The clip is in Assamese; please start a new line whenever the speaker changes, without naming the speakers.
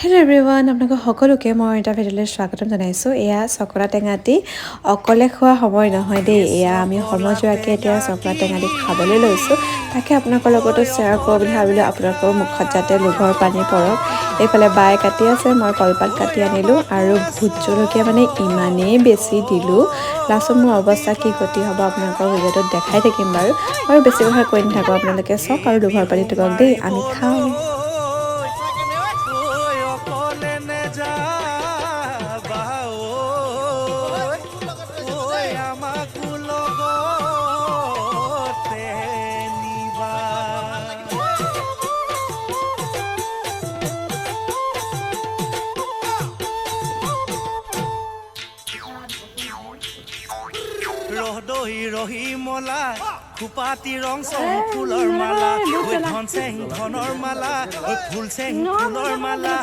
হেল্ল' এভৰিৱান আপোনালোকক সকলোকে মই এটা ভিডিঅ'লৈ স্বাগতম জনাইছোঁ এয়া চকলা টেঙা দি অকলে খোৱা সময় নহয় দেই এয়া আমি সমজুৱাকৈ এতিয়া চকলা টেঙা দি খাবলৈ লৈছোঁ তাকে আপোনালোকৰ লগতো শ্বেয়াৰ কৰোঁ বুলি ভাবিলোঁ আপোনালোকৰ মুখত যাতে লোভৰ পানী পৰক এইফালে বাই কাটি আছে মই কলপাত কাটি আনিলোঁ আৰু ভোট জলকীয়া মানে ইমানেই বেছি দিলোঁ লাষ্টত মোৰ অৱস্থা কি গতি হ'ব আপোনালোকৰ ভিডিঅ'টোত দেখাই থাকিম বাৰু আৰু বেছি কথা কৈ নাথাকোঁ আপোনালোকে চাওক আৰু লোভৰ পানীটো কওক দেই আমি খাওঁ
ৰহদহি ৰহি মলা খুপাতি ৰং চং ফুলৰ মালা ঐ ধন চেং ধনৰ মালা ঐ ফুল চেং ফুলৰ মালা